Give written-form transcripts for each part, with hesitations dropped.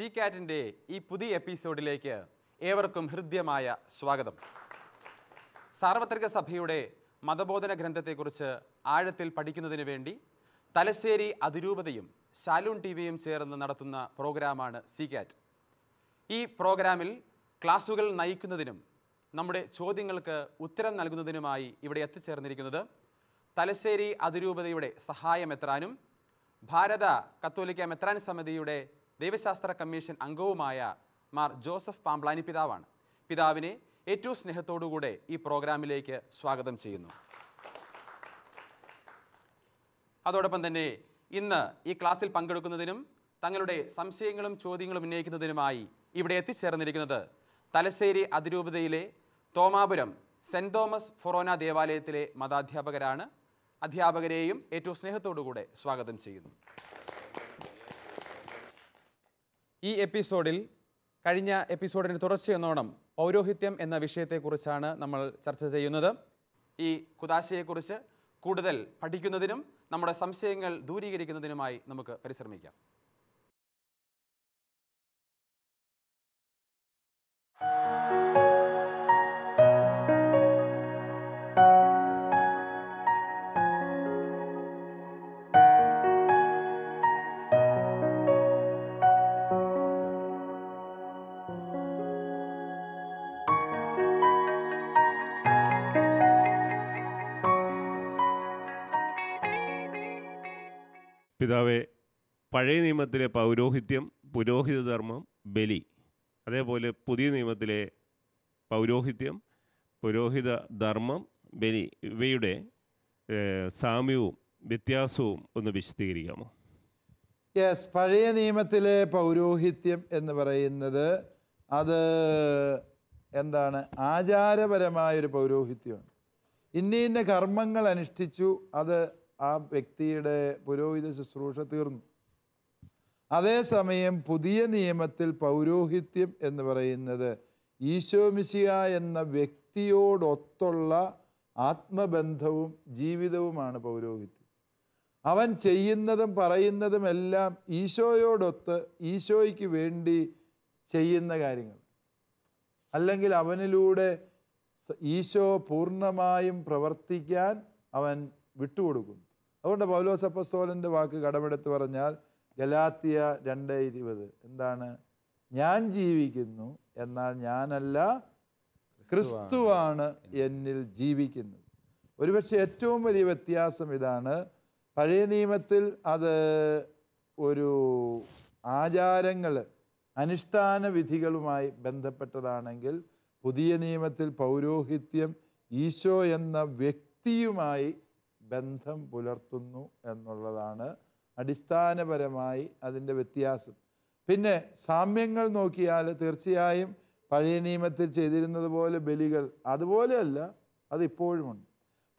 C കാറ്റിൻ്റെ ഈ പുതിയ എപ്പിസോഡിലേക്ക് ഏവർക്കും ഹൃദ്യമായ സ്വാഗതം. സാർവത്രിക സഭയുടെ മതബോധന ഗ്രന്ഥത്തെക്കുറിച്ച് ആഴത്തിൽ പഠിക്കുന്നതിന് വേണ്ടി തലശ്ശേരി അതിരൂപതയും ശാലൂൺ ടിവിയും ചേർന്ന് നടത്തുന്ന പ്രോഗ്രാമാണ് സി കാറ്റ്. ഈ പ്രോഗ്രാമിൽ ക്ലാസുകൾ നയിക്കുന്നതിനും നമ്മുടെ ചോദ്യങ്ങൾക്ക് ഉത്തരം നൽകുന്നതിനുമായി ഇവിടെ എത്തിച്ചേർന്നിരിക്കുന്നത് തലശ്ശേരി അതിരൂപതയുടെ സഹായമെത്രാനും ഭാരത കത്തോലിക്ക മെത്രാൻ സമിതിയുടെ ദൈവശാസ്ത്ര കമ്മീഷൻ അംഗവുമായ മാർ ജോസഫ് പാംപ്ലാനി പിതാവാണ്. പിതാവിനെ ഏറ്റവും സ്നേഹത്തോടുകൂടെ ഈ പ്രോഗ്രാമിലേക്ക് സ്വാഗതം ചെയ്യുന്നു. അതോടൊപ്പം തന്നെ ഇന്ന് ഈ ക്ലാസ്സിൽ പങ്കെടുക്കുന്നതിനും തങ്ങളുടെ സംശയങ്ങളും ചോദ്യങ്ങളും ഉന്നയിക്കുന്നതിനുമായി ഇവിടെ എത്തിച്ചേർന്നിരിക്കുന്നത് തലശ്ശേരി അതിരൂപതയിലെ തോമാപുരം സെൻറ് തോമസ് ഫൊറോന ദേവാലയത്തിലെ മതാധ്യാപകരാണ്. അധ്യാപകരെയും ഏറ്റവും സ്നേഹത്തോടുകൂടെ സ്വാഗതം ചെയ്യുന്നു. ഈ എപ്പിസോഡിൽ കഴിഞ്ഞ എപ്പിസോഡിന് തുടർച്ചയെന്നോണം പൗരോഹിത്യം എന്ന വിഷയത്തെക്കുറിച്ചാണ് നമ്മൾ ചർച്ച ചെയ്യുന്നത്. ഈ കുദാശയെക്കുറിച്ച് കൂടുതൽ പഠിക്കുന്നതിനും നമ്മുടെ സംശയങ്ങൾ ദൂരീകരിക്കുന്നതിനുമായി നമുക്ക് പരിശ്രമിക്കാം. പിതാവെ, പഴയ നിയമത്തിലെ പൗരോഹിത്യം, പുരോഹിതധർമ്മം, ബലി, അതേപോലെ പുതിയ നിയമത്തിലെ പൗരോഹിത്യം, പുരോഹിത ധർമ്മം, ബലി, ഇവയുടെ സാമ്യവും വ്യത്യാസവും ഒന്ന് വിശദീകരിക്കാമോ? യെസ്, പഴയ നിയമത്തിലെ പൗരോഹിത്യം എന്ന് പറയുന്നത് അത് എന്താണ്? ആചാരപരമായൊരു പൗരോഹിത്യമാണ്. ഇന്ന കർമ്മങ്ങൾ അനുഷ്ഠിച്ചു, അത് ആ വ്യക്തിയുടെ പുരോഹിത ശുശ്രൂഷ തീർന്നു. അതേസമയം പുതിയ നിയമത്തിൽ പൗരോഹിത്യം എന്ന് പറയുന്നത് ഈശോമിശിഹ എന്ന വ്യക്തിയോടൊത്തുള്ള ആത്മബന്ധവും ജീവിതവുമാണ് പൗരോഹിത്യം. അവൻ ചെയ്യുന്നതും പറയുന്നതും എല്ലാം ഈശോയോടൊത്ത് ഈശോയ്ക്ക് വേണ്ടി ചെയ്യുന്ന കാര്യങ്ങൾ, അല്ലെങ്കിൽ അവനിലൂടെ ഈശോ പൂർണ്ണമായും പ്രവർത്തിക്കാൻ അവൻ വിട്ടുകൊടുക്കുന്നു. അതുകൊണ്ട് പൗലോസ് അപ്പോസ്തലൻ്റെ വാക്ക് കടമെടുത്ത് പറഞ്ഞാൽ ഗലാത്യ 2:20 എന്താണ്? ഞാൻ ജീവിക്കുന്നു, എന്നാൽ ഞാനല്ല, ക്രിസ്തുവാണ് എന്നിൽ ജീവിക്കുന്നത്. ഒരുപക്ഷെ ഏറ്റവും വലിയ വ്യത്യാസം ഇതാണ്. പഴയ നിയമത്തിൽ അത് ഒരു ആചാരങ്ങൾ, അനുഷ്ഠാന വിധികളുമായി ബന്ധപ്പെട്ടതാണെങ്കിൽ പുതിയ നിയമത്തിൽ പൗരോഹിത്യം ഈശോ എന്ന വ്യക്തിയുമായി ബന്ധം പുലർത്തുന്നു എന്നുള്ളതാണ് അടിസ്ഥാനപരമായി അതിൻ്റെ വ്യത്യാസം. പിന്നെ സാമ്യങ്ങൾ നോക്കിയാൽ തീർച്ചയായും പഴയ നിയമത്തിൽ ചെയ്തിരുന്നത് പോലെ ബലികൾ അതുപോലെയല്ല, അതിപ്പോഴുമുണ്ട്.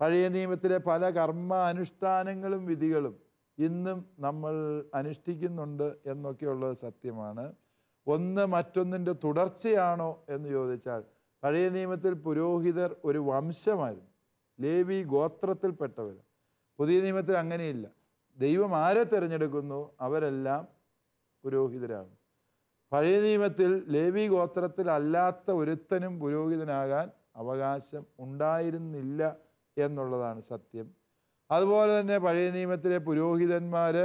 പഴയ നിയമത്തിലെ പല കർമ്മ അനുഷ്ഠാനങ്ങളും വിധികളും ഇന്നും നമ്മൾ അനുഷ്ഠിക്കുന്നുണ്ട് എന്നൊക്കെയുള്ളത് സത്യമാണ്. ഒന്ന് മറ്റൊന്നിൻ്റെ തുടർച്ചയാണോ എന്ന് ചോദിച്ചാൽ, പഴയ നിയമത്തിൽ പുരോഹിതർ ഒരു വംശമായിരുന്നു, ലേവി ഗോത്രത്തിൽപ്പെട്ടവർ. പുതിയ നിയമത്തിൽ അങ്ങനെയില്ല. ദൈവം ആരെ തിരഞ്ഞെടുക്കുന്നു അവരെല്ലാം പുരോഹിതരാകും. പഴയ നിയമത്തിൽ ലേവി ഗോത്രത്തിൽ അല്ലാത്ത ഒരുത്തനും പുരോഹിതനാകാൻ അവകാശം ഉണ്ടായിരുന്നില്ല എന്നുള്ളതാണ് സത്യം. അതുപോലെ തന്നെ പഴയ നിയമത്തിലെ പുരോഹിതന്മാർ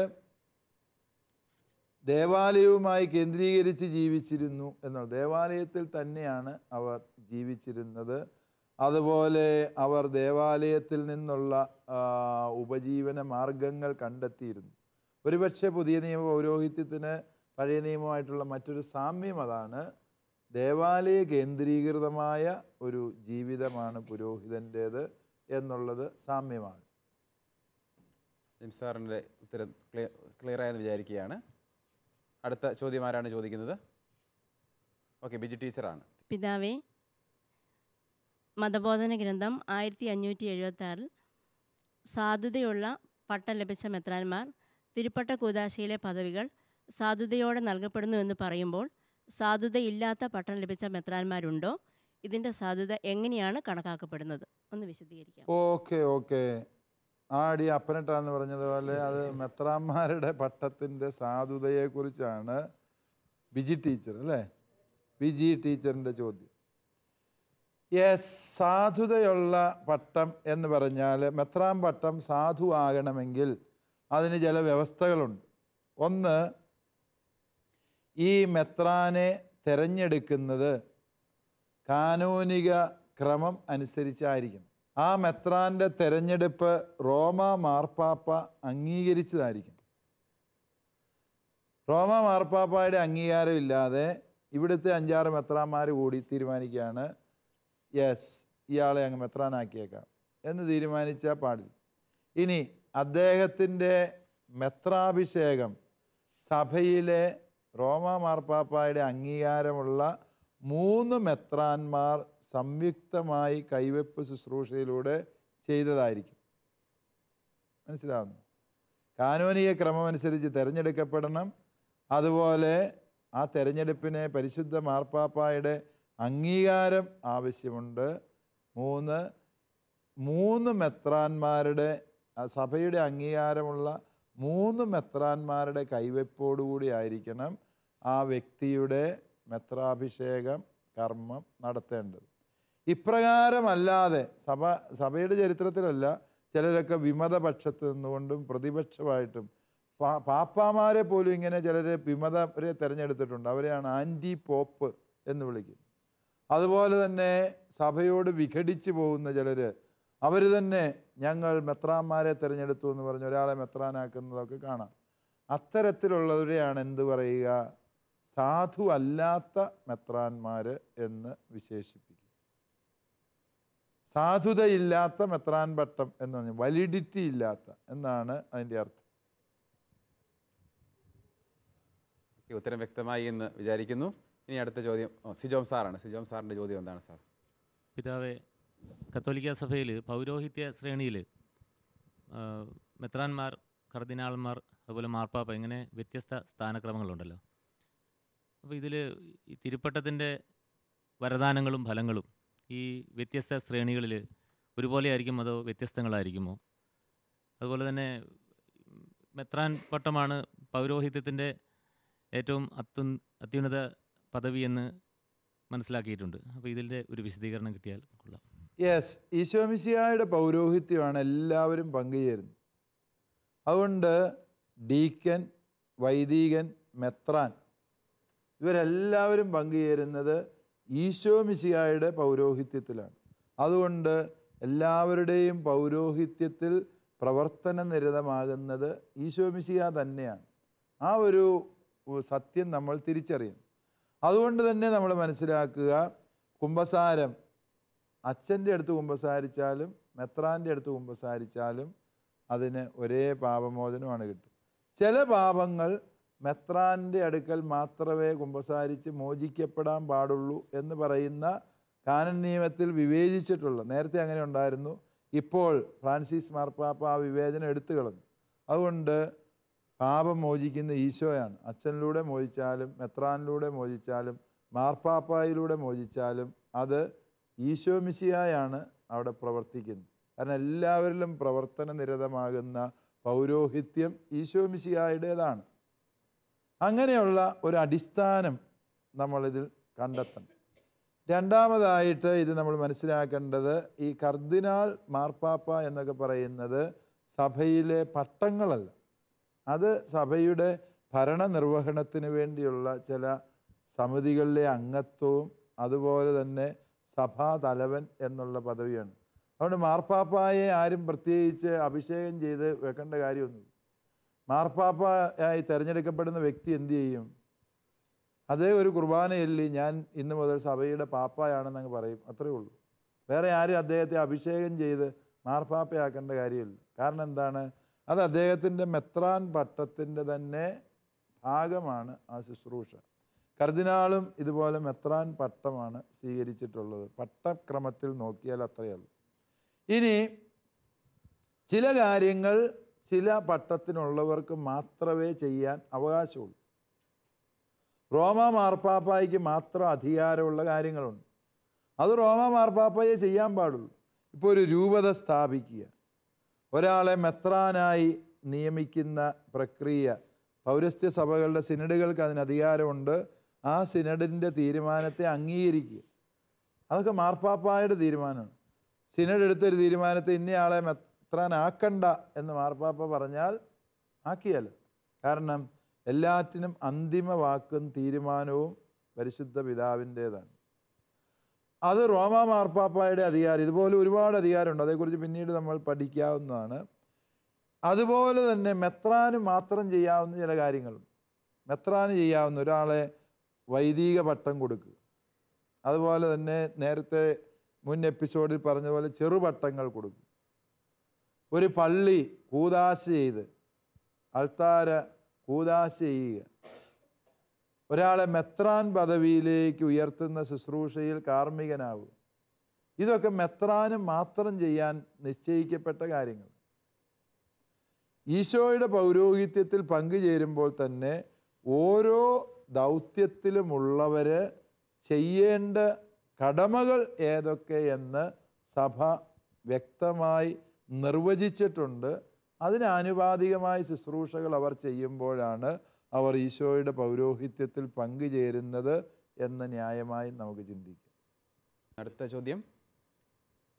ദേവാലയവുമായി കേന്ദ്രീകരിച്ച് ജീവിച്ചിരുന്നു എന്നുള്ളത്. ദേവാലയത്തിൽ തന്നെയാണ് അവർ ജീവിച്ചിരുന്നത്. അതുപോലെ അവർ ദേവാലയത്തിൽ നിന്നുള്ള ഉപജീവന മാർഗങ്ങൾ കണ്ടെത്തിയിരുന്നു. ഒരുപക്ഷെ പുതിയ നിയമ പൗരോഹിത്യത്തിന് പഴയ നിയമമായിട്ടുള്ള മറ്റൊരു സാമ്യം അതാണ്. ദേവാലയ കേന്ദ്രീകൃതമായ ഒരു ജീവിതമാണ് പുരോഹിതൻ്റേത് എന്നുള്ളത് സാമ്യമാണ്. സാറിൻ്റെ ഉത്തരം ക്ലിയറായെന്ന് വിചാരിക്കുകയാണ്. അടുത്ത ചോദ്യം ആരാണ് ചോദിക്കുന്നത്? ഓക്കെ, ബിജി ടീച്ചറാണ്. പിതാവേ, മതബോധന ഗ്രന്ഥം 1576 സാധുതയുള്ള പട്ടം ലഭിച്ച മെത്രാന്മാർ തിരുപ്പട്ട കൂദാശയിലെ പദവികൾ സാധുതയോടെ നൽകപ്പെടുന്നു എന്ന് പറയുമ്പോൾ സാധുതയില്ലാത്ത പട്ടം ലഭിച്ച മെത്രാന്മാരുണ്ടോ? ഇതിൻ്റെ സാധുത എങ്ങനെയാണ് കണക്കാക്കപ്പെടുന്നത്? ഒന്ന് വിശദീകരിക്കാം. ഓക്കെ ആടി അപ്പനട്ടാന്ന് പറഞ്ഞതുപോലെ അത് മെത്രാന്മാരുടെ പട്ടത്തിൻ്റെ സാധുതയെക്കുറിച്ചാണ്. ബിജി ടീച്ചർ അല്ലേ? ബിജി ടീച്ചറിൻ്റെ ചോദ്യം. യെസ്, സാധുതയുള്ള പട്ടം എന്ന് പറഞ്ഞാൽ മെത്രാൻ പട്ടം സാധു ആകണമെങ്കിൽ അതിന് ചില വ്യവസ്ഥകളുണ്ട്. ഒന്ന്, ഈ മെത്രാനെ തിരഞ്ഞെടുക്കുന്നത് കാനോനിക ക്രമം അനുസരിച്ചായിരിക്കണം. ആ മെത്രാൻ്റെ തിരഞ്ഞെടുപ്പ് റോമ മാർപ്പാപ്പ അംഗീകരിച്ചതായിരിക്കണം. റോമ മാർപ്പാപ്പയുടെ അംഗീകാരമില്ലാതെ ഇവിടുത്തെ 5-6 മെത്രാന്മാർ കൂടി തീരുമാനിക്കുകയാണ്, യെസ് ഇയാളെ അങ്ങ് മെത്രാനാക്കിയേക്കാം എന്ന് തീരുമാനിച്ചാൽ പാടില്ല. ഇനി അദ്ദേഹത്തിൻ്റെ മെത്രാഭിഷേകം സഭയിലെ റോമ മാർപ്പാപ്പയുടെ അംഗീകാരമുള്ള 3 മെത്രാന്മാർ സംയുക്തമായി കൈവെപ്പ് ശുശ്രൂഷയിലൂടെ ചെയ്തതായിരിക്കും. മനസ്സിലാവുന്നു? കാനോനിക ക്രമമനുസരിച്ച് തിരഞ്ഞെടുക്കപ്പെടണം. അതുപോലെ ആ തിരഞ്ഞെടുപ്പിന് പരിശുദ്ധ മാർപ്പാപ്പയുടെ അംഗീകാരം ആവശ്യമുണ്ട്. 3 മെത്രാന്മാരുടെ സഭയുടെ അംഗീകാരമുള്ള 3 മെത്രാന്മാരുടെ കൈവെപ്പോടുകൂടി ആയിരിക്കണം ആ വ്യക്തിയുടെ മെത്രാഭിഷേകം കർമ്മം നടത്തേണ്ടത്. ഇപ്രകാരമല്ലാതെ സഭയുടെ ചരിത്രത്തിലല്ല, ചിലരൊക്കെ വിമതപക്ഷത്ത് നിന്നുകൊണ്ടും പ്രതിപക്ഷമായിട്ടും പാപ്പാമാരെ പോലും ഇങ്ങനെ ചിലർ വിമതരെ തിരഞ്ഞെടുത്തിട്ടുണ്ട്. അവരെയാണ് ആൻറ്റി പോപ്പ് എന്ന് വിളിക്കുന്നത്. അതുപോലെ തന്നെ സഭയോട് വിഘടിച്ച് പോകുന്ന ചിലർ, അവർ തന്നെ ഞങ്ങൾ മെത്രാന്മാരെ തിരഞ്ഞെടുത്തു എന്ന് പറഞ്ഞ് ഒരാളെ മെത്രാനാക്കുന്നതൊക്കെ കാണാം. അത്തരത്തിലുള്ളവരെയാണ് എന്ത് പറയുക? സാധു അല്ലാത്ത മെത്രാന്മാർ എന്ന് വിശേഷിപ്പിക്കും. സാധുതയില്ലാത്ത മെത്രാൻ പട്ടം എന്ന് പറഞ്ഞാൽ വാലിഡിറ്റി ഇല്ലാത്ത എന്നാണ് അതിൻ്റെ അർത്ഥം. ഉത്തരം വ്യക്തമായി എന്ന് വിചാരിക്കുന്നു. ഇനി അടുത്ത ചോദ്യം സിജോം സാറാണ്. സിജോം സാറിൻ്റെ ചോദ്യം എന്താണ് സാർ? പിതാവേ, കത്തോലിക്ക സഭയിൽ പൗരോഹിത്യ ശ്രേണിയിൽ മെത്രാന്മാർ, കർദിനാൾമാർ, അതുപോലെ മാർപ്പാപ്പ, ഇങ്ങനെ വ്യത്യസ്ത സ്ഥാനക്രമങ്ങളുണ്ടല്ലോ. അപ്പോൾ ഇതിൽ ഈ തിരുപ്പട്ടത്തിൻ്റെ വരദാനങ്ങളും ഫലങ്ങളും ഈ വ്യത്യസ്ത ശ്രേണികളിൽ ഒരുപോലെ ആയിരിക്കും അതോ വ്യത്യസ്തങ്ങളായിരിക്കുമോ? അതുപോലെ തന്നെ മെത്രാൻ പട്ടമാണ് പൗരോഹിത്യത്തിൻ്റെ ഏറ്റവും അത്യുന്നത പദവി എന്ന് മനസ്സിലാക്കിയിട്ടുണ്ട്. അപ്പോൾ ഇതിൻ്റെ ഒരു വിശദീകരണം കിട്ടിയാൽ കൊള്ളാം. യെസ്, ഈശോമിശിഹായുടെ പൗരോഹിത്യമാണ് എല്ലാവരും പങ്കുചേരുന്നത്. അതുകൊണ്ട് ഡീക്കൻ, വൈദികൻ, മെത്രാൻ ഇവരെല്ലാവരും പങ്കുചേരുന്നത് ഈശോമിശിഹായുടെ പൗരോഹിത്യത്തിലാണ്. അതുകൊണ്ട് എല്ലാവരുടെയും പൗരോഹിത്യത്തിൽ പ്രവർത്തന നിരതമാകുന്നത് ഈശോമിശിഹ തന്നെയാണ്. ആ ഒരു സത്യം നമ്മൾ തിരിച്ചറിയണം. അതുകൊണ്ട് തന്നെ നമ്മൾ മനസ്സിലാക്കുക, കുമ്പസാരം അച്ഛൻ്റെ അടുത്ത് കുമ്പസാരിച്ചാലും മെത്രാൻ്റെ അടുത്ത് കുമ്പസാരിച്ചാലും അതിന് ഒരേ പാപമോചനമാണ് കിട്ടും. ചില പാപങ്ങൾ മെത്രാൻ്റെ അടുക്കൽ മാത്രമേ കുമ്പസാരിച്ച് മോചിക്കപ്പെടാൻ പാടുള്ളൂ എന്ന് പറയുന്ന കാനൻ നിയമത്തിൽ വിവേചിച്ചിട്ടുള്ള, നേരത്തെ അങ്ങനെ ഉണ്ടായിരുന്നു, ഇപ്പോൾ ഫ്രാൻസിസ് മാർപ്പാപ്പ ആ വിവേചനം എടുത്തു കളഞ്ഞു. അതുകൊണ്ട് പാപം മോചിക്കുന്ന ഈശോയാണ്. അച്ഛനിലൂടെ മോചിച്ചാലും മെത്രാനിലൂടെ മോചിച്ചാലും മാർപ്പാപ്പായിലൂടെ മോചിച്ചാലും അത് ഈശോ മിശിഹായാണ് അവിടെ പ്രവർത്തിക്കുന്നത്. കാരണം എല്ലാവരിലും പ്രവർത്തന നിരതമാകുന്ന പൗരോഹിത്യം ഈശോ മിശിഹായുടേതാണ്. അങ്ങനെയുള്ള ഒരു അടിസ്ഥാനം നമ്മളിതിൽ കണ്ടെത്തണം. രണ്ടാമതായിട്ട് ഇത് നമ്മൾ മനസ്സിലാക്കേണ്ടത്, ഈ കർദിനാൾ, മാർപ്പാപ്പ എന്നൊക്കെ പറയുന്നത് സഭയിലെ പട്ടങ്ങളല്ല. അത് സഭയുടെ ഭരണനിർവഹണത്തിന് വേണ്ടിയുള്ള ചില സമിതികളിലെ അംഗത്വവും അതുപോലെ തന്നെ സഭാതലവൻ എന്നുള്ള പദവിയാണ്. അതുകൊണ്ട് മാർപ്പാപ്പായെ ആരും പ്രത്യേകിച്ച് അഭിഷേകം ചെയ്ത് വെക്കേണ്ട കാര്യമൊന്നുമില്ല. മാർപ്പാപ്പയായി തിരഞ്ഞെടുക്കപ്പെടുന്ന വ്യക്തി എന്തു ചെയ്യും? അതേ ഒരു കുർബാനയല്ലി ഞാൻ ഇന്ന് മുതൽ സഭയുടെ പാപ്പായാണെന്നങ്ങ് പറയും, അത്രയേ ഉള്ളൂ. വേറെ ആരും അദ്ദേഹത്തെ അഭിഷേകം ചെയ്ത് മാർപ്പാപ്പയാക്കേണ്ട കാര്യമില്ല. കാരണം എന്താണ്? അത് അദ്ദേഹത്തിൻ്റെ മെത്രാൻ പട്ടത്തിൻ്റെ തന്നെ ഭാഗമാണ് ആ ശുശ്രൂഷ. കർദിനാളും ഇതുപോലെ മെത്രാൻ പട്ടമാണ് സ്വീകരിച്ചിട്ടുള്ളത്. പട്ടക്രമത്തിൽ നോക്കിയാൽ അത്രയേ ഉള്ളൂ. ഇനി ചില കാര്യങ്ങൾ ചില പട്ടത്തിനുള്ളവർക്ക് മാത്രമേ ചെയ്യാൻ അവകാശമുള്ളൂ. റോമ മാർപ്പാപ്പായ്ക്ക് മാത്രം അധികാരമുള്ള കാര്യങ്ങളുണ്ട്. അത് റോമ മാർപ്പാപ്പയെ ചെയ്യാൻ പാടുള്ളൂ. ഇപ്പോൾ ഒരു രൂപത സ്ഥാപിക്കുക, ഒരാളെ മെത്രാനായി നിയമിക്കുന്ന പ്രക്രിയ പൗരസ്ത്യ സഭകളുടെ സിനഡുകൾക്ക് അതിന് അധികാരമുണ്ട്. ആ സിനഡിൻ്റെ തീരുമാനത്തെ അംഗീകരിക്കുക. അതൊക്കെ മാർപ്പാപ്പായുടെ തീരുമാനമാണ്. സിനഡ് എടുത്തൊരു തീരുമാനത്തെ ഇന്നയാളെ മെത്രാനാക്കണ്ട എന്ന് മാർപ്പാപ്പ പറഞ്ഞാൽ ആക്കിയാലോ. കാരണം എല്ലാറ്റിനും അന്തിമ വാക്കും തീരുമാനവും പരിശുദ്ധ പിതാവിൻ്റേതാണ്. അത് റോമാ മാർപ്പാപ്പായുടെ അധികാരം. ഇതുപോലെ ഒരുപാട് അധികാരമുണ്ട്, അതേക്കുറിച്ച് പിന്നീട് നമ്മൾ പഠിക്കാവുന്നതാണ്. അതുപോലെ തന്നെ മെത്രാന് മാത്രം ചെയ്യാവുന്ന ചില കാര്യങ്ങളും. മെത്രാന് ചെയ്യാവുന്ന ഒരാളെ വൈദിക പട്ടം കൊടുക്കുക, അതുപോലെ തന്നെ നേരത്തെ മുൻ എപ്പിസോഡിൽ പറഞ്ഞതുപോലെ ചെറുപട്ടങ്ങൾ കൊടുക്കുക, ഒരു പള്ളി കൂദാശ ചെയ്ത് അൾത്താര കൂദാശ ചെയ്യുക, ഒരാളെ മെത്രാൻ പദവിയിലേക്ക് ഉയർത്തുന്ന ശുശ്രൂഷയിൽ കാർമ്മികനാവുക. ഇതൊക്കെ മെത്രാന് മാത്രം ചെയ്യാൻ നിശ്ചയിക്കപ്പെട്ട കാര്യങ്ങൾ. ഈശോയുടെ പൗരോഹിത്യത്തിൽ പങ്കുചേരുമ്പോൾ തന്നെ ഓരോ ദൗത്യത്തിലുമുള്ളവർ ചെയ്യേണ്ട കടമകൾ ഏതൊക്കെയെന്ന് സഭ വ്യക്തമായി നിർവചിച്ചിട്ടുണ്ട്. അതിന് ആനുപാതികമായ ശുശ്രൂഷകൾ അവർ ചെയ്യുമ്പോഴാണ് അവർ ഈശോയുടെ പൗരോഹിത്യത്തിൽ പങ്കുചേരുന്നത് എന്ന് ന്യായമായി നമുക്ക് ചിന്തിക്കാം. അടുത്ത ചോദ്യം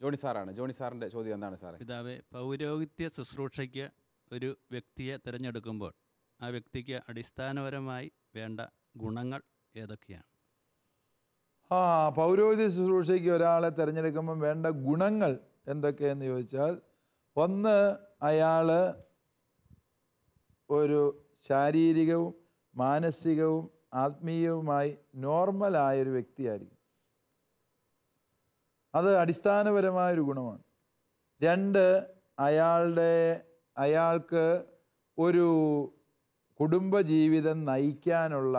ജോണി സാറാണ്. ജോണി സാറിൻ്റെ ചോദ്യം എന്താണ് സാറേ? പിതാവേ, പൗരോഹിത്യ ശുശ്രൂഷയ്ക്ക് ഒരു വ്യക്തിയെ തിരഞ്ഞെടുക്കുമ്പോൾ ആ വ്യക്തിക്ക് അടിസ്ഥാനപരമായി വേണ്ട ഗുണങ്ങൾ ഏതൊക്കെയാണ്? പൗരോഹിത്യ ശുശ്രൂഷയ്ക്ക് ഒരാളെ തിരഞ്ഞെടുക്കുമ്പം വേണ്ട ഗുണങ്ങൾ എന്തൊക്കെയെന്ന് ചോദിച്ചാൽ, ഒന്ന്, അയാൾ ഒരു ശാരീരികവും മാനസികവും ആത്മീയവുമായി നോർമലായൊരു വ്യക്തിയായിരിക്കും. അത് അടിസ്ഥാനപരമായൊരു ഗുണമാണ്. രണ്ട്, അയാൾക്ക് ഒരു കുടുംബജീവിതം നയിക്കാനുള്ള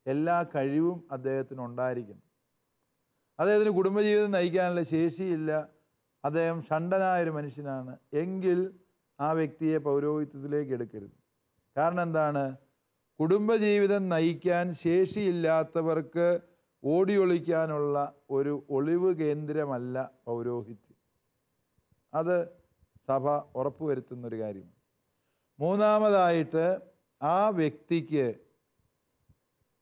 എല്ലാ കഴിവും അദ്ദേഹത്തിന് ഉണ്ടായിരിക്കണം. അദ്ദേഹത്തിന് കുടുംബജീവിതം നയിക്കാനുള്ള ശേഷിയില്ല, അദ്ദേഹം ഷണ്ടനായൊരു മനുഷ്യനാണ് എങ്കിൽ ആ വ്യക്തിയെ പൗരോഹിത്യത്തിലേക്ക് എടുക്കരുത്. കാരണം എന്താണ്? കുടുംബജീവിതം നയിക്കാൻ ശേഷിയില്ലാത്തവർക്ക് ഓടിയൊളിക്കാനുള്ള ഒരു ഒളിവ് കേന്ദ്രമല്ല പൗരോഹിത്യം. അത് സഭ ഉറപ്പുവരുത്തുന്നൊരു കാര്യമാണ്. മൂന്നാമതായിട്ട്, ആ വ്യക്തിക്ക്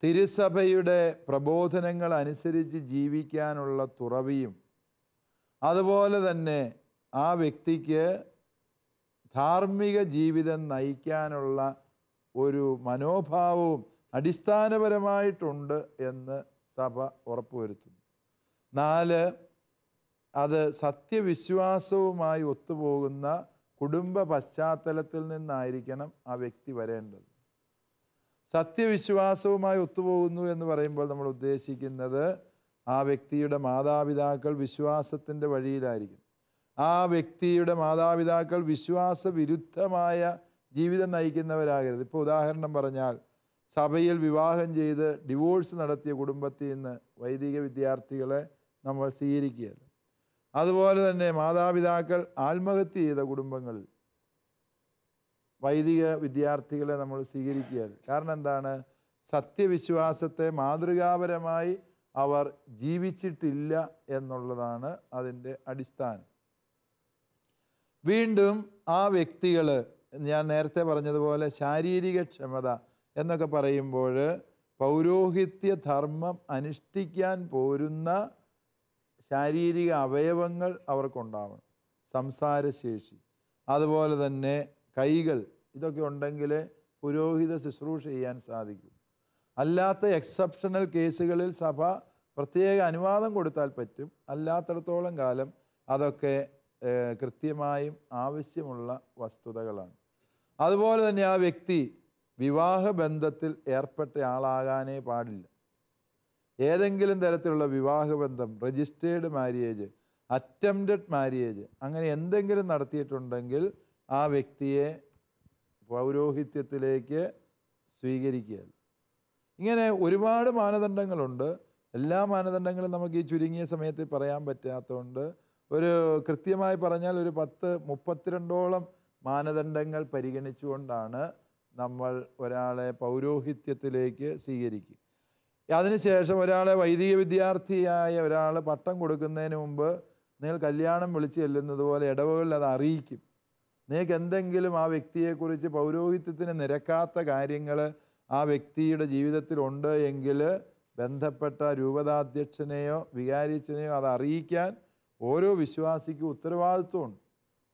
തിരുസഭയുടെ പ്രബോധനങ്ങൾ അനുസരിച്ച് ജീവിക്കാനുള്ള തുറവിയും അതുപോലെ തന്നെ ആ വ്യക്തിക്ക് ധാർമ്മിക ജീവിതം നയിക്കാനുള്ള ഒരു മനോഭാവവും അടിസ്ഥാനപരമായിട്ടുണ്ട് എന്ന് സഭ ഉറപ്പുവരുത്തുന്നു. 4, അത് സത്യവിശ്വാസവുമായി ഒത്തുപോകുന്ന കുടുംബ പശ്ചാത്തലത്തിൽ നിന്നായിരിക്കണം ആ വ്യക്തി വരേണ്ടത്. സത്യവിശ്വാസവുമായി ഒത്തുപോകുന്നു എന്ന് പറയുമ്പോൾ നമ്മൾ ഉദ്ദേശിക്കുന്നത് ആ വ്യക്തിയുടെ മാതാപിതാക്കൾ വിശ്വാസത്തിൻ്റെ വഴിയിലായിരിക്കും. ആ വ്യക്തിയുടെ മാതാപിതാക്കൾ വിശ്വാസവിരുദ്ധമായ ജീവിതം നയിക്കുന്നവരാകരുത്. ഇപ്പോൾ ഉദാഹരണം പറഞ്ഞാൽ, സഭയിൽ വിവാഹം ചെയ്ത് ഡിവോഴ്സ് നടത്തിയ കുടുംബത്തിൽ നിന്ന് വൈദിക വിദ്യാർത്ഥികളെ നമ്മൾ സ്വീകരിക്കുകയല്ല. അതുപോലെ തന്നെ മാതാപിതാക്കൾ ആത്മഹത്യ ചെയ്ത കുടുംബങ്ങളിൽ വൈദിക വിദ്യാർത്ഥികളെ നമ്മൾ സ്വീകരിക്കുകയല്ല. കാരണം എന്താണ്? സത്യവിശ്വാസത്തെ മാതൃകാപരമായി അവർ ജീവിച്ചിട്ടില്ല എന്നുള്ളതാണ് അതിൻ്റെ അടിസ്ഥാനം. വീണ്ടും ആ വ്യക്തികൾ, ഞാൻ നേരത്തെ പറഞ്ഞതുപോലെ ശാരീരിക ക്ഷമത എന്നൊക്കെ പറയുമ്പോൾ പൗരോഹിത്യ ധർമ്മം അനുഷ്ഠിക്കാൻ പോരുന്ന ശാരീരിക അവയവങ്ങൾ അവർക്കുണ്ടാവണം. സംസാരശേഷി, അതുപോലെ തന്നെ കൈകൾ, ഇതൊക്കെ ഉണ്ടെങ്കിൽ പുരോഹിത ശുശ്രൂഷ ചെയ്യാൻ സാധിക്കും. അല്ലാത്ത എക്സെപ്ഷണൽ കേസുകളിൽ സഭ പ്രത്യേക അനുവാദം കൊടുത്താൽ പറ്റും. അല്ലാത്തിടത്തോളം കാലം അതൊക്കെ കൃത്യമായും ആവശ്യമുള്ള വസ്തുതകളാണ്. അതുപോലെ തന്നെ ആ വ്യക്തി വിവാഹബന്ധത്തിൽ ഏർപ്പെട്ട ആളാകാനേ പാടില്ല. ഏതെങ്കിലും തരത്തിലുള്ള വിവാഹബന്ധം, രജിസ്റ്റേർഡ് മാര്യേജ്, അറ്റംപ്റ്റഡ് മാര്യേജ്, അങ്ങനെ എന്തെങ്കിലും നടത്തിയിട്ടുണ്ടെങ്കിൽ ആ വ്യക്തിയെ പൗരോഹിത്യത്തിലേക്ക് സ്വീകരിക്കുക. ഇങ്ങനെ ഒരുപാട് മാനദണ്ഡങ്ങളുണ്ട്. എല്ലാ മാനദണ്ഡങ്ങളും നമുക്ക് ഈ ചുരുങ്ങിയ സമയത്ത് പറയാൻ പറ്റാത്തതുകൊണ്ട് ഒരു കൃത്യമായി പറഞ്ഞാൽ ഒരു 32ഓളം മാനദണ്ഡങ്ങൾ പരിഗണിച്ചുകൊണ്ടാണ് നമ്മൾ ഒരാളെ പൗരോഹിത്യത്തിലേക്ക് സ്വീകരിക്കുക. അതിനുശേഷം ഒരാളെ വൈദിക വിദ്യാർത്ഥിയായ ഒരാൾ പട്ടം കൊടുക്കുന്നതിന് മുമ്പ് നിങ്ങൾ കല്യാണം വിളിച്ച് ചെല്ലുന്നത് പോലെ ഇടവകളിൽ അത് അറിയിക്കും. നിങ്ങൾക്ക് എന്തെങ്കിലും ആ വ്യക്തിയെക്കുറിച്ച് പൗരോഹിത്യത്തിന് നിരക്കാത്ത കാര്യങ്ങൾ ആ വ്യക്തിയുടെ ജീവിതത്തിലുണ്ട് എങ്കിൽ ബന്ധപ്പെട്ട രൂപതാധ്യക്ഷനെയോ വികാരിച്ചനെയോ അത് അറിയിക്കാൻ ഓരോ വിശ്വാസിക്കും ഉത്തരവാദിത്വമുണ്ട്.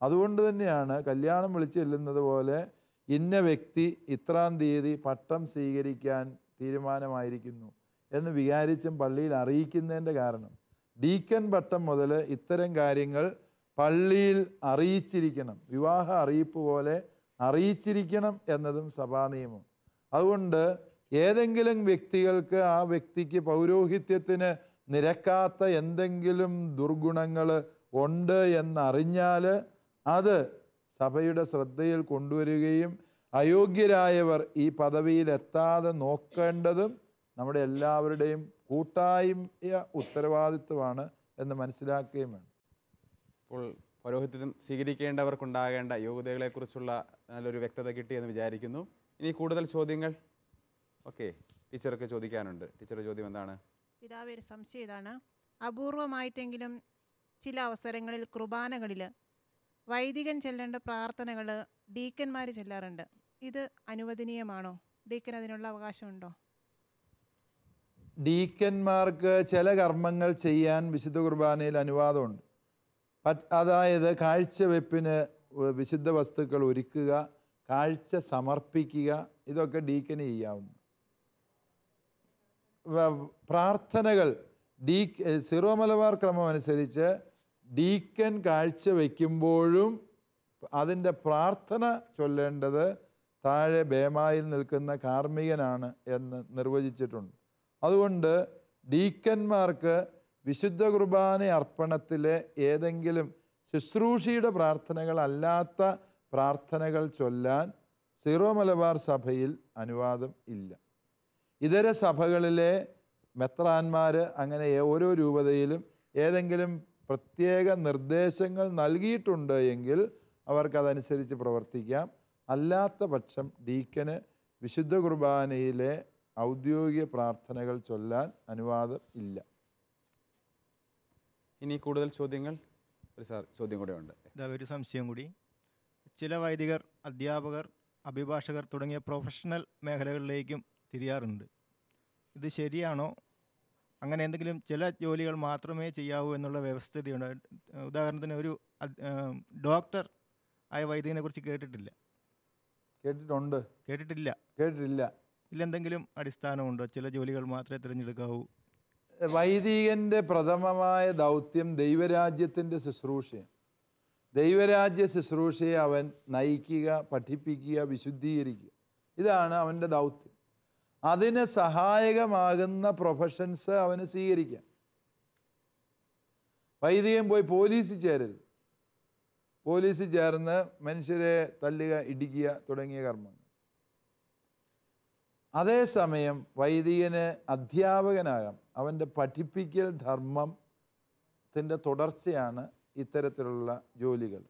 അതുകൊണ്ട് തന്നെയാണ് കല്യാണം വിളിച്ച് ചെല്ലുന്നത് പോലെ ഇന്ന വ്യക്തി ഇത്രാം തീയതി പട്ടം സ്വീകരിക്കാൻ തീരുമാനമായിരിക്കുന്നു എന്ന് വികാരിച്ചും പള്ളിയിൽ അറിയിക്കുന്നതിൻ്റെ കാരണം ഡീക്കൻ പട്ടം മുതൽ ഇത്തരം കാര്യങ്ങൾ പള്ളിയിൽ അറിയിച്ചിരിക്കണം, വിവാഹ അറിയിപ്പ് പോലെ അറിയിച്ചിരിക്കണം എന്നതും സഭാനിയമം. അതുകൊണ്ട് ഏതെങ്കിലും വ്യക്തികൾക്ക് ആ വ്യക്തിക്ക് പൗരോഹിത്യത്തിന് നിരക്കാത്ത എന്തെങ്കിലും ദുർഗുണങ്ങൾ ഉണ്ട് എന്നറിഞ്ഞാൽ അത് സഭയുടെ ശ്രദ്ധയിൽ കൊണ്ടുവരികയും അയോഗ്യരായവർ ഈ പദവിയിൽ എത്താതെ നോക്കേണ്ടതും നമ്മുടെ എല്ലാവരുടെയും കൂട്ടായ ഉത്തരവാദിത്വമാണ് എന്ന് മനസ്സിലാക്കുകയും വേണം. അപ്പോൾ പൗരോഹിത്യം സ്വീകരിക്കേണ്ടവർക്കുണ്ടാകേണ്ട യോഗ്യതകളെക്കുറിച്ചുള്ള നല്ലൊരു വ്യക്തത കിട്ടിയെന്ന് വിചാരിക്കുന്നു. ഇനി കൂടുതൽ ചോദ്യങ്ങൾ ഓക്കെ ടീച്ചർക്ക് ചോദിക്കാനുണ്ട്. ടീച്ചറുടെ ചോദ്യം എന്താണ്? പിതാവ്, ഒരു സംശയം ഇതാണ്. അപൂർവമായിട്ടെങ്കിലും ചില അവസരങ്ങളിൽ കുർബാനകളിൽ വൈദികൻ ചെല്ലേണ്ട പ്രാർത്ഥനകൾ ഡീക്കന്മാർ ചെല്ലാറുണ്ട്. ഇത് അനുവദനീയമാണോ? ഡീക്കൻ അതിനുള്ള അവകാശമുണ്ടോ? ഡീക്കന്മാർക്ക് ചില കർമ്മങ്ങൾ ചെയ്യാൻ വിശുദ്ധ കുർബാനയിൽ അനുവാദമുണ്ട്. അതായത് കാഴ്ചവെപ്പിന് വിശുദ്ധ വസ്തുക്കൾ ഒരുക്കുക, കാഴ്ച സമർപ്പിക്കുക, ഇതൊക്കെ ഡീക്കന് ചെയ്യാവുന്നു. പ്രാർത്ഥനകൾ സിറോ മലബാർ ക്രമം അനുസരിച്ച് ഡീക്കൻ കാഴ്ച വയ്ക്കുമ്പോഴും അതിൻ്റെ പ്രാർത്ഥന ചൊല്ലേണ്ടത് താഴെ ബേമായിൽ നിൽക്കുന്ന കാർമ്മികനാണ് എന്ന് നിർവചിച്ചിട്ടുണ്ട്. അതുകൊണ്ട് ഡീക്കന്മാർക്ക് വിശുദ്ധ കുർബാന അർപ്പണത്തിലെ ഏതെങ്കിലും ശുശ്രൂഷയുടെ പ്രാർത്ഥനകൾ അല്ലാത്ത പ്രാർത്ഥനകൾ ചൊല്ലാൻ സിറോ മലബാർ സഭയിൽ അനുവാദം ഇല്ല. ഇതര സഭകളിലെ മെത്രാന്മാർ അങ്ങനെ ഓരോ രൂപതയിലും ഏതെങ്കിലും പ്രത്യേക നിർദ്ദേശങ്ങൾ നൽകിയിട്ടുണ്ട് എങ്കിൽ അവർക്കതനുസരിച്ച് പ്രവർത്തിക്കാം. അല്ലാത്ത പക്ഷം ഡീക്കന് വിശുദ്ധ കുർബാനയിലെ ഔദ്യോഗിക പ്രാർത്ഥനകൾ ചൊല്ലാൻ അനുവാദം ഇല്ല. ഇനി കൂടുതൽ ചോദ്യങ്ങൾ? ഒരു ചോദ്യം കൂടെ ഉണ്ട്. ഒരു സംശയം കൂടി. ചില വൈദികർ, അധ്യാപകർ, അഭിഭാഷകർ തുടങ്ങിയ പ്രൊഫഷണൽ മേഖലകളിലേക്കും തിരിയാറുണ്ട്. ഇത് ശരിയാണോ? അങ്ങനെ എന്തെങ്കിലും ചില ജോലികൾ മാത്രമേ ചെയ്യാവൂ എന്നുള്ള വ്യവസ്ഥതയുണ്ട്. ഉദാഹരണത്തിന് ഒരു ഡോക്ടർ ആയ വൈദികനെ കുറിച്ച് കേട്ടിട്ടില്ല. കേട്ടിട്ടുണ്ട്? കേട്ടിട്ടില്ല. ഇതിലെന്തെങ്കിലും അടിസ്ഥാനമുണ്ടോ? ചില ജോലികൾ മാത്രമേ തിരഞ്ഞെടുക്കാവൂ? വൈദികൻ്റെ പ്രഥമമായ ദൗത്യം ദൈവരാജ്യത്തിൻ്റെ ശുശ്രൂഷയാണ്. ദൈവരാജ്യ ശുശ്രൂഷയെ അവൻ നയിക്കുക, പഠിപ്പിക്കുക, വിശുദ്ധീകരിക്കുക. ഇതാണ് അവൻ്റെ ദൗത്യം. അതിന് സഹായകമാകുന്ന പ്രൊഫഷൻസ് അവന് സ്വീകരിക്കാം. വൈദികൻ പോയി പോലീസിൽ ചേരരുത്. പോലീസിൽ ചേർന്ന് മനുഷ്യരെ തല്ലുക, ഇടിക്കുക തുടങ്ങിയ കർമ്മങ്ങൾ. അതേസമയം വൈദികന് അധ്യാപകനാകാം. അവൻ്റെ പഠിപ്പിക്കൽ ധർമ്മത്തിൻ്റെ തുടർച്ചയാണ് ഇത്തരത്തിലുള്ള ജോലികൾ.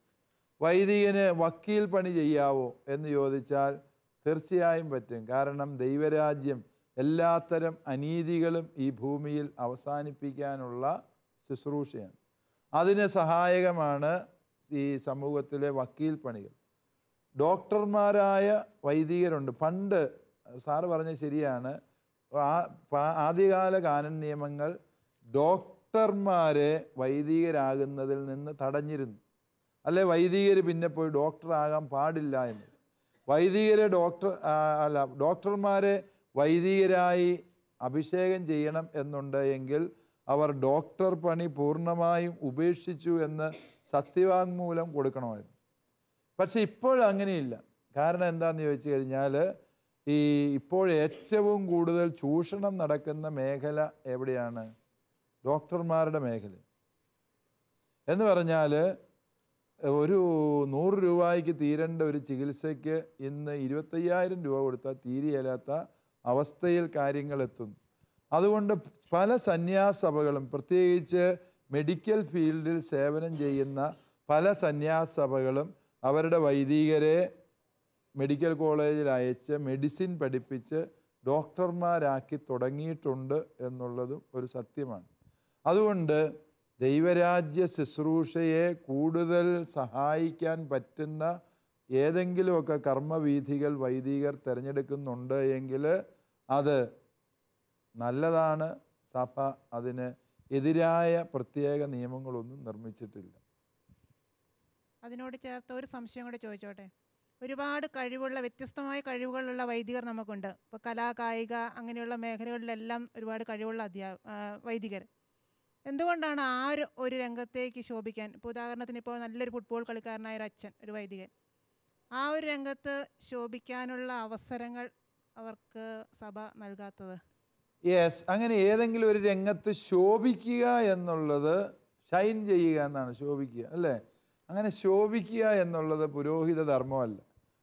വൈദികന് വക്കീൽ പണി ചെയ്യാവോ എന്ന് ചോദിച്ചാൽ തീർച്ചയായും പറ്റും. കാരണം ദൈവരാജ്യം എല്ലാത്തരം അനീതികളും ഈ ഭൂമിയിൽ അവസാനിപ്പിക്കാനുള്ള ശുശ്രൂഷയാണ്. അതിന് സഹായകമാണ് ഈ സമൂഹത്തിലെ വക്കീൽ പണികൾ. ഡോക്ടർമാരായ വൈദികരുണ്ട്. പണ്ട് സാറ് പറഞ്ഞത് ശരിയാണ്, ആദ്യകാല കാനൻ നിയമങ്ങൾ ഡോക്ടർമാരെ വൈദികരാകുന്നതിൽ നിന്ന് തടഞ്ഞിരുന്നു. അല്ലെ വൈദികർ പിന്നെ പോയി ഡോക്ടറാകാൻ പാടില്ല എന്ന്. വൈദികരെ ഡോക്ടർമാരെ വൈദികരായി അഭിഷേകം ചെയ്യണം എന്നുണ്ട് എങ്കിൽ അവർ ഡോക്ടർ പണി പൂർണ്ണമായും ഉപേക്ഷിച്ചു എന്ന് സത്യവാങ്മൂലം കൊടുക്കണമായിരുന്നു. പക്ഷെ ഇപ്പോഴങ്ങനെയില്ല. കാരണം എന്താണെന്ന് ചോദിച്ചു കഴിഞ്ഞാൽ ഇപ്പോൾ ഏറ്റവും കൂടുതൽ ചൂഷണം നടക്കുന്ന മേഖല എവിടെയാണ്? ഡോക്ടർമാരുടെ മേഖല. എന്ന് പറഞ്ഞാൽ ഒരു 100 രൂപയ്ക്ക് തീരേണ്ട ഒരു ചികിത്സയ്ക്ക് ഇന്ന് 25,000 രൂപ കൊടുത്താൽ തീരെയില്ലാത്ത അവസ്ഥയിൽ കാര്യങ്ങൾ എത്തുന്നു. അതുകൊണ്ട് പല സന്യാസഭകളും, പ്രത്യേകിച്ച് മെഡിക്കൽ ഫീൽഡിൽ സേവനം ചെയ്യുന്ന പല സന്യാസഭകളും അവരുടെ വൈദികരെ മെഡിക്കൽ കോളേജിൽ അയച്ച് മെഡിസിൻ പഠിപ്പിച്ച് ഡോക്ടർമാരാക്കി തുടങ്ങിയിട്ടുണ്ട് എന്നുള്ളതും ഒരു സത്യമാണ്. അതുകൊണ്ട് ദൈവരാജ്യ ശുശ്രൂഷയെ കൂടുതൽ സഹായിക്കാൻ പറ്റുന്ന ഏതെങ്കിലുമൊക്കെ കർമ്മവീഥികൾ വൈദികർ തിരഞ്ഞെടുക്കുന്നുണ്ട് എങ്കിൽ അത് നല്ലതാണ്. സഭ അതിന് എതിരായ പ്രത്യേക നിയമങ്ങളൊന്നും നിർമ്മിച്ചിട്ടില്ല. അതിനോട് ചേർത്ത് ഒരു സംശയം കൂടെ ചോദിച്ചോട്ടെ. ഒരുപാട് കഴിവുള്ള, വ്യത്യസ്തമായ കഴിവുകളുള്ള വൈദികർ നമുക്കുണ്ട്. ഇപ്പോൾ കലാ, കായിക അങ്ങനെയുള്ള മേഖലകളിലെല്ലാം ഒരുപാട് കഴിവുള്ള വൈദികർ. എന്തുകൊണ്ടാണ് ആ ഒരു രംഗത്തേക്ക് ശോഭിക്കാൻ, ഇപ്പോൾ ഉദാഹരണത്തിന് ഇപ്പോൾ നല്ലൊരു ഫുട്ബോൾ കളിക്കാരനായ ഒരു അച്ഛൻ, ഒരു വൈദികൻ, ആ ഒരു രംഗത്ത് ശോഭിക്കാനുള്ള അവസരങ്ങൾ അവർക്ക് സഭ നൽകാത്തത്? യെസ്, അങ്ങനെ ഏതെങ്കിലും ഒരു രംഗത്ത് ശോഭിക്കുക എന്നുള്ളത്, ഷൈൻ ചെയ്യുക എന്നാണ് ശോഭിക്കുക, അല്ലേ? അങ്ങനെ ശോഭിക്കുക എന്നുള്ളത് പുരോഹിത ധർമ്മമല്ല.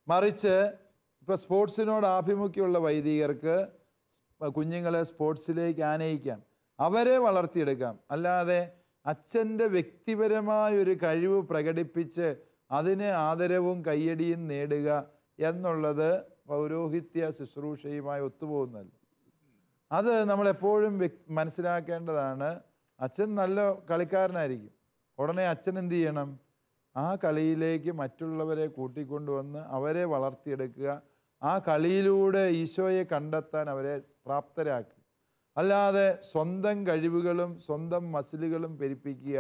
മറിച്ച് ഇപ്പോൾ സ്പോർട്സിനോട് ആഭിമുഖ്യമുള്ള വൈദികർക്ക് കുഞ്ഞുങ്ങളെ സ്പോർട്സിലേക്ക് ആനയിക്കാം, അവരെ വളർത്തിയെടുക്കാം. അല്ലാതെ അച്ഛൻ്റെ വ്യക്തിപരമായൊരു കഴിവ് പ്രകടിപ്പിച്ച് അതിന് ആദരവും കയ്യടിയും നേടുക എന്നുള്ളത് പൗരോഹിത്യ ശുശ്രൂഷയുമായി ഒത്തുപോകുന്നതല്ല. അത് നമ്മളെപ്പോഴും മനസ്സിലാക്കേണ്ടതാണ്. അച്ഛൻ നല്ല കളിക്കാരനായിരിക്കും, ഉടനെ അച്ഛൻ എന്ത് ചെയ്യണം? ആ കളിയിലേക്ക് മറ്റുള്ളവരെ കൂട്ടിക്കൊണ്ടുവന്ന് അവരെ വളർത്തിയെടുക്കുക, ആ കളിയിലൂടെ ഈശോയെ കണ്ടെത്താൻ അവരെ പ്രാപ്തരാക്കുക. അല്ലാതെ സ്വന്തം കഴിവുകളും സ്വന്തം മസിലുകളും പെരുപ്പിക്കുക,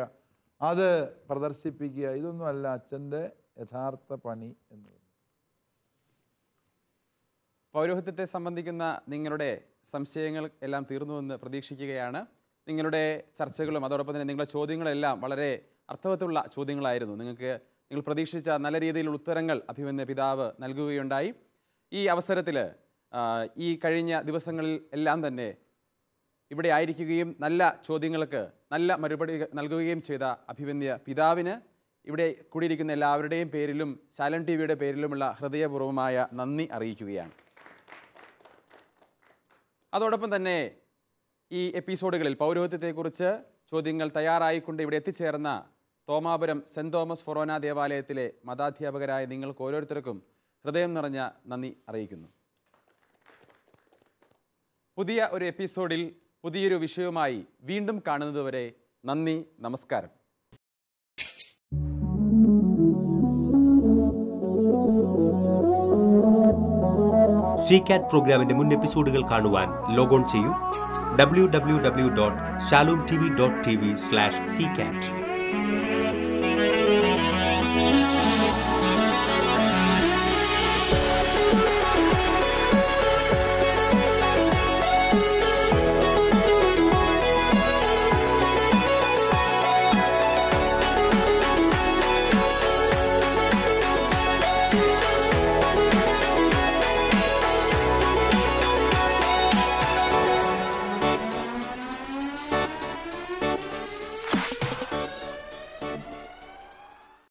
അത് പ്രദർശിപ്പിക്കുക, ഇതൊന്നുമല്ല അച്ഛൻ്റെ യഥാർത്ഥ പണി എന്ന് പറയുന്നത്. പൗരോഹിത്യത്തെ സംബന്ധിക്കുന്ന നിങ്ങളുടെ സംശയങ്ങൾ എല്ലാം തീർന്നുവെന്ന് പ്രതീക്ഷിക്കുകയാണ്. നിങ്ങളുടെ ചർച്ചകളും അതോടൊപ്പം തന്നെ നിങ്ങളുടെ ചോദ്യങ്ങളെല്ലാം വളരെ അർത്ഥവത്തുള്ള ചോദ്യങ്ങളായിരുന്നു. നിങ്ങൾ പ്രതീക്ഷിച്ച നല്ല രീതിയിലുള്ള ഉത്തരങ്ങൾ അഭിമന്യ പിതാവ് നൽകുകയുണ്ടായി. ഈ അവസരത്തിൽ ഈ കഴിഞ്ഞ ദിവസങ്ങളിൽ എല്ലാം തന്നെ ഇവിടെ ആയിരിക്കുകയും നല്ല ചോദ്യങ്ങൾക്ക് നല്ല മറുപടി നൽകുകയും ചെയ്ത അഭിമന്യ പിതാവിന് ഇവിടെ കൂടിയിരിക്കുന്ന എല്ലാവരുടെയും പേരിലും ശാലോം TV-യുടെ പേരിലുമുള്ള ഹൃദയപൂർവ്വമായ നന്ദി അറിയിക്കുകയാണ്. അതോടൊപ്പം തന്നെ ഈ എപ്പിസോഡുകളിൽ പൗരോഹിത്യത്തെക്കുറിച്ച് ചോദ്യങ്ങൾ തയ്യാറായിക്കൊണ്ട് ഇവിടെ എത്തിച്ചേർന്ന തോമാപുരം സെൻറ് തോമസ് ഫൊറോന ദേവാലയത്തിലെ മതാധ്യാപകരായ നിങ്ങൾക്ക് ഓരോരുത്തർക്കും ഹൃദയം നിറഞ്ഞ നന്ദി അറിയിക്കുന്നു. പുതിയ ഒരു എപ്പിസോഡിൽ പുതിയൊരു വിഷയവുമായി വീണ്ടും കാണുന്നതുവരെ നന്ദി, നമസ്കാരം. CCAT പ്രോഗ്രാമിന്റെ മുൻ എപ്പിസോഡുകൾ കാണുവാൻ ലോഗോൺ ചെയ്യൂ www.shalomtv.tv/ccat.